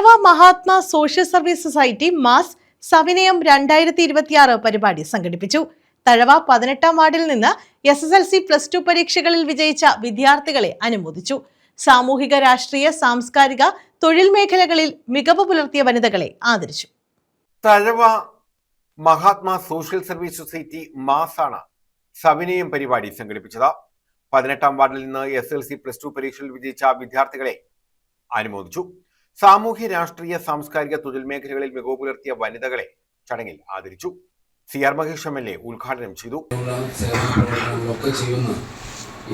Thazhava Mahatma social service society മാസ് സവിനയം 2026 പരിപാടി സംഘടിപ്പിച്ചു. തഴവ 18-ാം വാർഡിൽ നിന്ന് SSLC +2 പരീക്ഷകളിൽ വിജയിച്ച വിദ്യാർത്ഥികളെ അനുമോദിച്ചു. സാമൂഹിക, രാഷ്ട്രീയ, സാംസ്കാരിക, തൊഴിൽ മേഖലകളിൽ മികവ് പുലർത്തിയ വനിതകളെ ആദരിച്ചു. Thazhava Mahatma social service society mass ആണ് സവിനയം പരിപാടി സംഘടിപ്പിച്ചത്. 18-ാം വാർഡിൽ നിന്ന് SSLC +2 പരീക്ഷയിൽ വിജയിച്ച വിദ്യാർത്ഥികളെ അനുമോദിച്ചു. സാമൂഹ്യ, രാഷ്ട്രീയ, സാംസ്കാരിക, തൊഴിൽ മേഖലകളിൽ മികവ് പുലർത്തിയ വനിതകളെ ചടങ്ങിൽ ആദരിച്ചു. CR മഹേഷ് MLA ഉദ്ഘാടനം ചെയ്തു.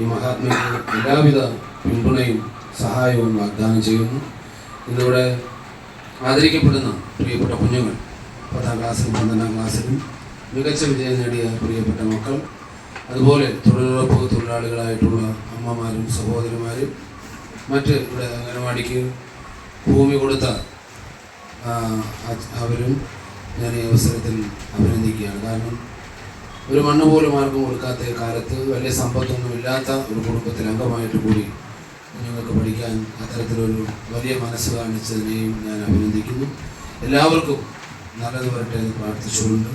ഈ മഹാത്മയ്ക്ക് എല്ലാവിധ പിന്തുണയും സഹായവും വാഗ്ദാനം ചെയ്യുന്നു. ഇന്നിവിടെ ആദരിക്കപ്പെടുന്ന പ്രിയപ്പെട്ട കുഞ്ഞുങ്ങൾ 10ാം ക്ലാസ്സിലും 12ാം ക്ലാസ്സിലും മികച്ച വിജയം നേടിയ പ്രിയപ്പെട്ട മക്കൾ, അതുപോലെ തൊഴിലുറപ്പ് തൊഴിലാളികളായിട്ടുള്ള അമ്മമാരും സഹോദരിമാരും, മറ്റ് ഇവിടെ അംഗനവാടിക്ക് ഭൂമി കൊടുത്ത അവരും ഞാൻ ഈ അവസരത്തിൽ അഭിനന്ദിക്കുകയാണ്. കാരണം ഒരു മണ്ണ് പോലും ആർക്കും കൊടുക്കാത്ത കാലത്ത് വലിയ സമ്പത്തൊന്നും ഇല്ലാത്ത ഒരു കുടുംബത്തിൽ അംഗമായിട്ട് കൂടി കുഞ്ഞുങ്ങൾക്ക് പഠിക്കാൻ അത്തരത്തിലൊരു വലിയ മനസ്സ് കാണിച്ചതിനെയും ഞാൻ അഭിനന്ദിക്കുന്നു. എല്ലാവർക്കും നല്ലത് വരട്ടെ എന്ന് പ്രാർത്ഥിച്ചുകൊണ്ട്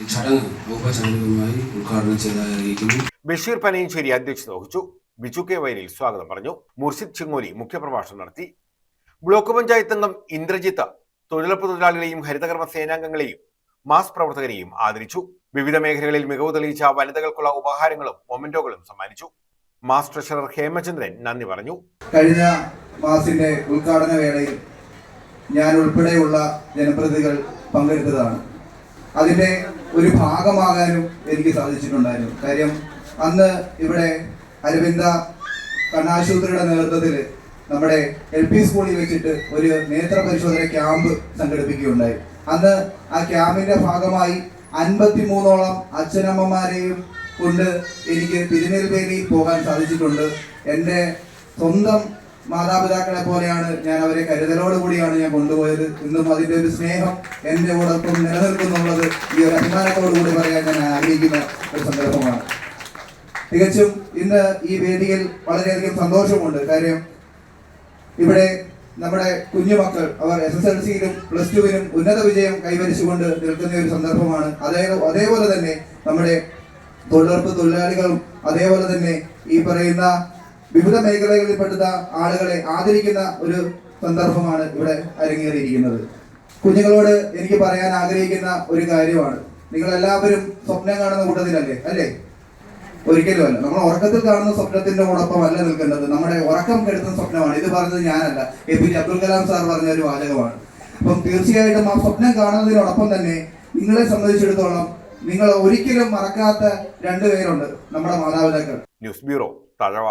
ഈ ചടങ്ങ് ഔപചാരികമായി ഉദ്ഘാടനം ചെയ്തതായി അറിയിക്കുന്നു. ബഷീർ പനയഞ്ചേരി അധ്യക്ഷത വഹിച്ചു. ബിജു കെ വൈരിൽ സ്വാഗതം പറഞ്ഞു. മുർഷിദ് ചിങ്ങോലി മുഖ്യപ്രഭാഷണം നടത്തി. ബ്ലോക്ക് പഞ്ചായത്ത് അംഗം ഇന്ദ്രജിത്ത് തൊഴിലുറപ്പ് തൊഴിലാളികളെയും ഹരിതകർമ്മ സേനാംഗങ്ങളെയും മാസ് പ്രവർത്തകരെയും ആദരിച്ചു. വിവിധ മേഖലകളിൽ മികവ് തെളിയിച്ച വനിതകൾക്കുള്ള ഉപഹാരങ്ങളും മൊമെന്റോകളും സമ്മാനിച്ചു. മാസ് ട്രഷറർ ഹേമചന്ദ്രൻ നന്ദി പറഞ്ഞു. കഴിഞ്ഞ മാസിന്റെ ഉദ്ഘാടന വേളയിൽ ഞാൻ ഉൾപ്പെടെയുള്ള ജനപ്രതിനിധികൾ പങ്കെടുത്തതാണ്. അതിന്റെ ഒരു ഭാഗമാകാനും എനിക്ക് സാധിച്ചിട്ടുണ്ടായിരുന്നു. കാര്യം അന്ന് ഇവിടെ അരവിന്ദ കണ്ണാശുപത്രിയുടെ നേതൃത്വത്തിൽ നമ്മുടെ LP സ്കൂളിൽ വെച്ചിട്ട് ഒരു നേത്ര പരിശോധന ക്യാമ്പ് സംഘടിപ്പിക്കുകയുണ്ടായി. അന്ന് ആ ക്യാമ്പിന്റെ ഭാഗമായി 53ഓളം അച്ഛനമ്മമാരെയും കൊണ്ട് എനിക്ക് തിരുനെൽവേലിയിൽ പോകാൻ സാധിച്ചിട്ടുണ്ട്. എൻ്റെ സ്വന്തം മാതാപിതാക്കളെ പോലെയാണ് ഞാൻ അവരെ കരുതലോടുകൂടിയാണ് ഞാൻ കൊണ്ടുപോയത്. ഇന്നും അതിൻ്റെ ഒരു സ്നേഹം എൻ്റെ കൂടൊപ്പം നിലനിൽക്കുന്നുള്ളത് ഈ ഒരു അഭിമാനത്തോടുകൂടി പറയാൻ ഞാൻ ആഗ്രഹിക്കുന്ന ഒരു സന്ദർഭമാണ്. തികച്ചും ഇന്ന് ഈ വേദിയിൽ വളരെയധികം സന്തോഷമുണ്ട്. കാര്യം ഇവിടെ നമ്മുടെ കുഞ്ഞുമക്കൾ അവർ SSLCയിലും +2-നും ഉന്നത വിജയം കൈവരിച്ചുകൊണ്ട് നിൽക്കുന്ന ഒരു സന്ദർഭമാണ്. അതേപോലെ തന്നെ നമ്മുടെ തൊഴിലുറപ്പ് തൊഴിലാളികളും അതേപോലെ തന്നെ ഈ പറയുന്ന വിവിധ മേഖലകളിൽപ്പെടുന്ന ആളുകളെ ആദരിക്കുന്ന ഒരു സന്ദർഭമാണ് ഇവിടെ അരങ്ങേറിയിരിക്കുന്നത്. കുഞ്ഞുങ്ങളോട് എനിക്ക് പറയാൻ ആഗ്രഹിക്കുന്ന ഒരു കാര്യമാണ്, നിങ്ങളെല്ലാവരും സ്വപ്നം കാണുന്ന കൂട്ടത്തിലല്ലേ? അല്ലേ? ഒരിക്കലും അല്ല. നമ്മൾ ഉറക്കത്തിൽ കാണുന്ന സ്വപ്നത്തിന്റെ കൂടൊപ്പം അല്ല നിൽക്കേണ്ടത്. നമ്മുടെ ഉറക്കം കെടുത്തുന്ന സ്വപ്നമാണ്. ഇത് പറഞ്ഞത് ഞാനല്ല, APJ അബ്ദുൽ കലാം സാർ പറഞ്ഞ ഒരു വാചകമാണ്. അപ്പം തീർച്ചയായിട്ടും ആ സ്വപ്നം കാണുന്നതിനോടൊപ്പം തന്നെ നിങ്ങളെ സംബന്ധിച്ചിടത്തോളം നിങ്ങൾ ഒരിക്കലും മറക്കാത്ത 2 പേരുണ്ട്, നമ്മുടെ മാതാപിതാക്കൾ. News bureau, Thazhava.